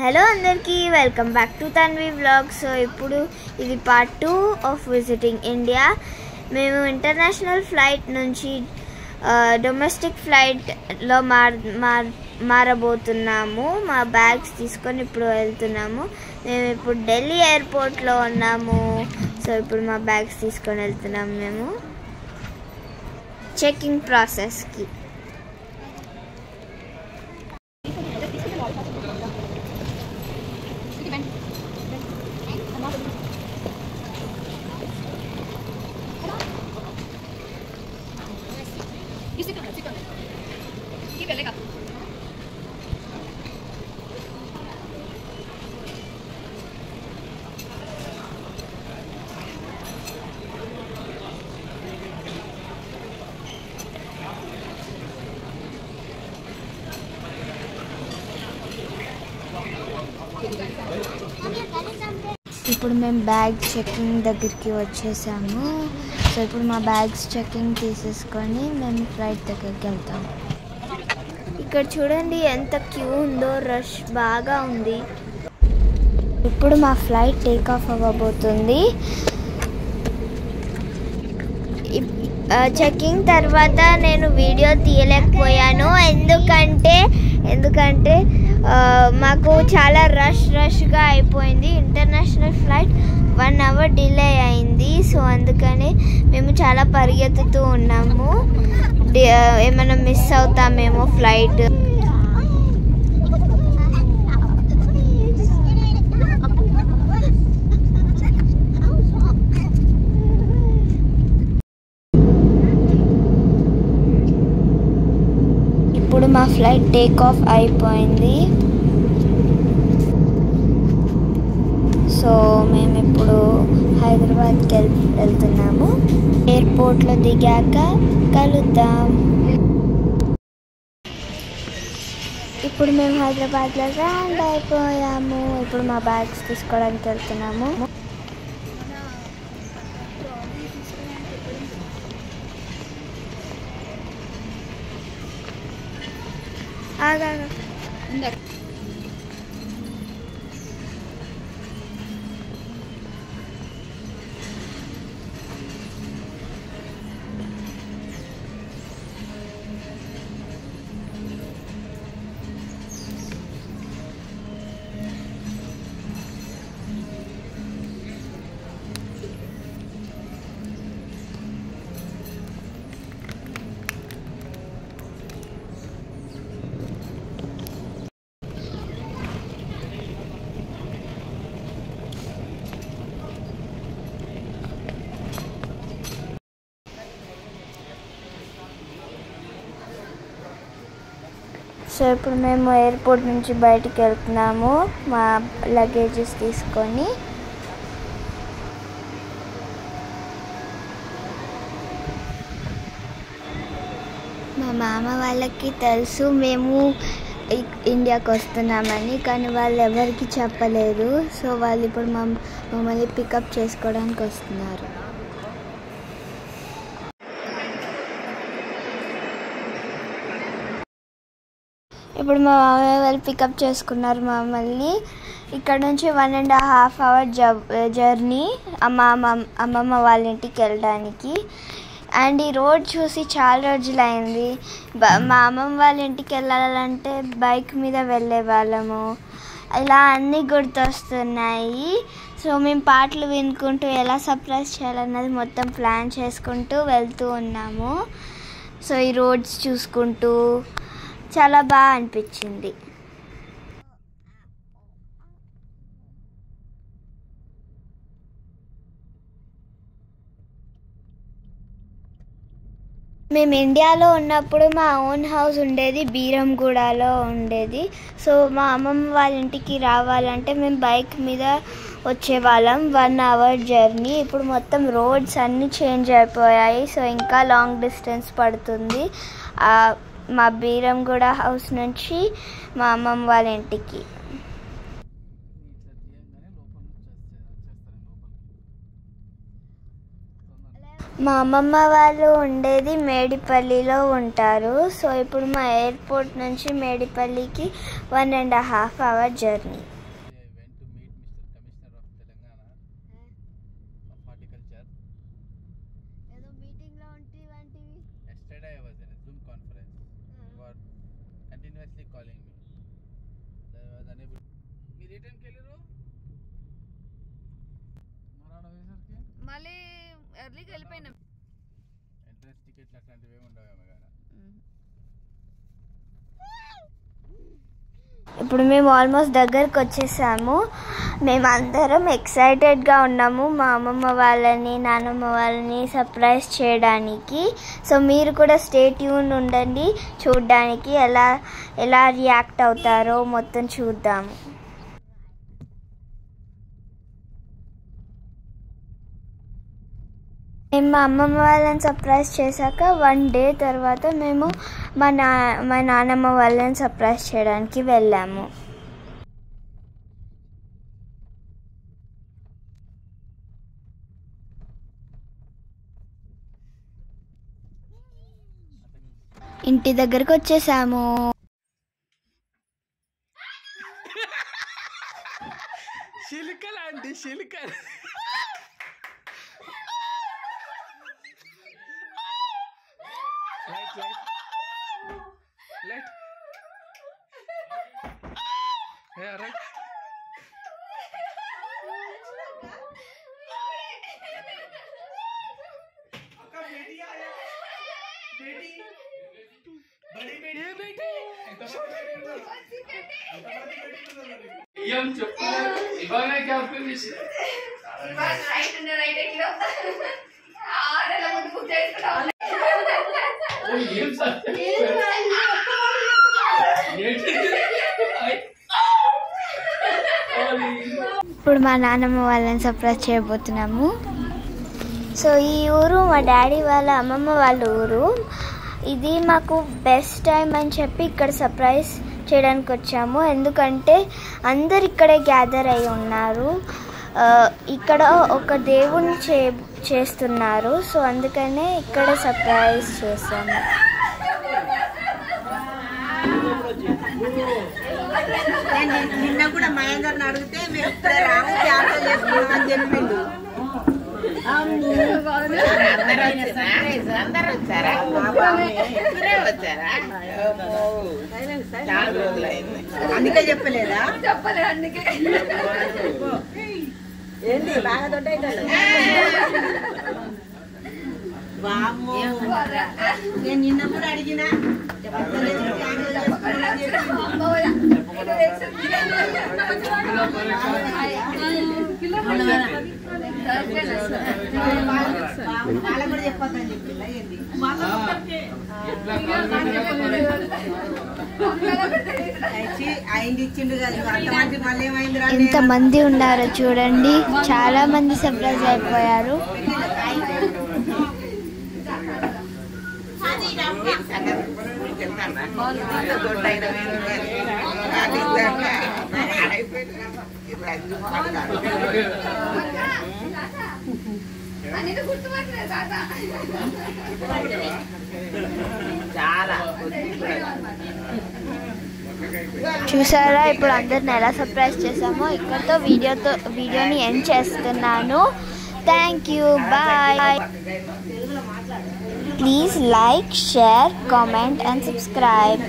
Hello అందరికీ welcome back to Tanvi vlog. So ఇప్పుడు ఇది పార్ట్ 2 ఆఫ్ విజిటింగ్ ఇండియా. మేము ఇంటర్నేషనల్ ఫ్లైట్ నుంచి డొమెస్టిక్ ఫ్లైట్లో మారబోతున్నాము. మా బ్యాగ్స్ తీసుకొని ఇప్పుడు వెళ్తున్నాము. మేము ఇప్పుడు ఢిల్లీ ఎయిర్పోర్ట్లో ఉన్నాము. సో ఇప్పుడు మా బ్యాగ్స్ తీసుకొని వెళ్తున్నాము మేము చెకింగ్ ప్రాసెస్కి. ఇప్పుడు మేము బ్యాగ్ చెకింగ్ దగ్గరికి వచ్చేసాము. సో ఇప్పుడు మా బ్యాగ్స్ చెకింగ్ తీసేసుకొని మేము ఫ్లైట్ దగ్గరికి వెళ్తాము. ఇక్కడ చూడండి ఎంత క్యూ ఉందో, రష్ బాగా ఉంది. ఇప్పుడు మా ఫ్లైట్ టేక్ ఆఫ్ అవ్వబోతుంది. చెకింగ్ తర్వాత నేను వీడియో తీయలేకపోయాను, ఎందుకంటే మాకు చాలా రష్గా అయిపోయింది. ఇంటర్నేషనల్ ఫ్లైట్ 1 అవర్ డిలే అయింది. సో అందుకని మేము చాలా పరిగెత్తుతూ ఉన్నాము, ఏమైనా మిస్ అవుతామేమో ఫ్లైట్. ఇప్పుడు మా ఫ్లైట్ టేక్ ఆఫ్ అయిపోయింది. సో మేము ఇప్పుడు హైదరాబాద్కి వెళ్తున్నాము. ఎయిర్పోర్ట్లో దిగాక కలుద్దాం. ఇప్పుడు మేము హైదరాబాద్లో ల్యాండ్ అయిపోయాము. ఇప్పుడు మా బ్యాగ్స్ తీసుకోవడానికి వెళ్తున్నాము. సో ఇప్పుడు మేము ఎయిర్పోర్ట్ నుంచి బయటికి వెళ్తున్నాము మా లగేజెస్ తీసుకొని. మా మామ వాళ్ళకి తెలుసు మేము ఇండియాకి వస్తున్నామని, కానీ వాళ్ళు ఎవరికి చెప్పలేదు. సో వాళ్ళు ఇప్పుడు మమ్మల్ని పికప్ చేసుకోవడానికి వస్తున్నారు. ఇప్పుడు మా మామయ్య వాళ్ళు పికప్ చేసుకున్నారు మమ్మల్ని. ఇక్కడ నుంచి 1.5 అవర్ జర్నీ అమ్మమ్మ వాళ్ళ ఇంటికి వెళ్ళడానికి. అండ్ ఈ రోడ్ చూసి చాలా రోజులు అయింది. మా అమ్మమ్మ వాళ్ళ ఇంటికి వెళ్ళాలంటే బైక్ మీద వెళ్ళే వాళ్ళము. ఇలా అన్నీ గుర్తొస్తున్నాయి. సో మేము పాటలు వినుకుంటూ ఎలా సర్ప్రైజ్ చేయాలన్నది మొత్తం ప్లాన్ చేసుకుంటూ వెళ్తూ ఉన్నాము. సో ఈ రోడ్స్ చూసుకుంటూ చాలా బాగా అనిపించింది. మేము ఇండియాలో ఉన్నప్పుడు మా ఓన్ హౌస్ ఉండేది బీరంగూడలో ఉండేది. సో మా అమ్మమ్మ వాళ్ళ ఇంటికి రావాలంటే మేము బైక్ మీద వచ్చేవాళ్ళం. 1 అవర్ జర్నీ. ఇప్పుడు మొత్తం రోడ్స్ అన్నీ చేంజ్ అయిపోయాయి. సో ఇంకా లాంగ్ డిస్టెన్స్ పడుతుంది మా బీరంగూడ హౌస్ నుంచి మా అమ్మమ్మ వాళ్ళ ఇంటికి. మా అమ్మమ్మ వాళ్ళు ఉండేది మేడిపల్లిలో ఉంటారు. సో ఇప్పుడు మా ఎయిర్పోర్ట్ నుంచి మేడిపల్లికి 1.5 hour జర్నీ. మళ్ళీ ఎర్లీకి వెళ్ళిపోయినాం. ఎంట్రన్స్ టికెట్లు అట్లాంటివి ఏమి ఉండవేమో కదా. ఇప్పుడు మేము ఆల్మోస్ట్ దగ్గరకు వచ్చేసాము. మేము అందరం ఎక్సైటెడ్గా ఉన్నాము మా అమ్మమ్మ వాళ్ళని నాన్నమ్మ వాళ్ళని సర్ప్రైజ్ చేయడానికి. సో మీరు కూడా స్టే ట్యూన్ ఉండండి, చూడడానికి ఎలా రియాక్ట్ అవుతారో మొత్తం చూద్దాము. మేము మా అమ్మమ్మ వాళ్ళని సర్ప్రైజ్ చేశాక 1 day తర్వాత మేము మా నాన్నమ్మ వాళ్ళని సర్ప్రైజ్ చేయడానికి వెళ్ళాము. ఇంటి దగ్గరకు వచ్చేసాము. చిలుకలాంటి చిలుకలు లైట్ రైట్ ఇప్పుడు మా నాన్నమ్మ వాళ్ళని సర్ప్రైజ్ చేయబోతున్నాము. సో ఈ ఊరు మా డాడీ వాళ్ళ అమ్మమ్మ వాళ్ళ ఊరు. ఇది మాకు బెస్ట్ టైం అని చెప్పి ఇక్కడ సర్ప్రైజ్ చేయడానికి వచ్చాము. ఎందుకంటే అందరు ఇక్కడే గ్యాదర్ అయి ఉన్నారు. ఇక్కడ ఒక దేవుణ్ణి చేస్తున్నారు. సో అందుకనే ఇక్కడ సర్ప్రైజ్ చేశాము. నిన్న కూడా మహేందర్ని అడిగితే మీరు ఇప్పుడే రాము క్యాన్సల్ చేసుకున్నాం అని చెప్పిండు. అందుకే చెప్పలేదా? అందుకే ఏంటి బాగా దొడ్డ నేను నిన్న కూడా అడిగినా వాళ్ళ కూడా చెప్పొద్దని చెప్పిందా ఏంటి? అయింది ఇచ్చిండు కదా అంతమంది మళ్ళీ ఏమైంది? ఎంతమంది ఉన్నారో చూడండి, చాలా మంది సర్ప్రైజ్ అయిపోయారు. చూసారా ఇప్పుడు అందరిని ఎలా సర్ప్రైజ్ చేసామో. ఇక్కడతో వీడియోని ఎండ్ చేస్తున్నాను. Thank you, bye. Please like, share, comment and subscribe.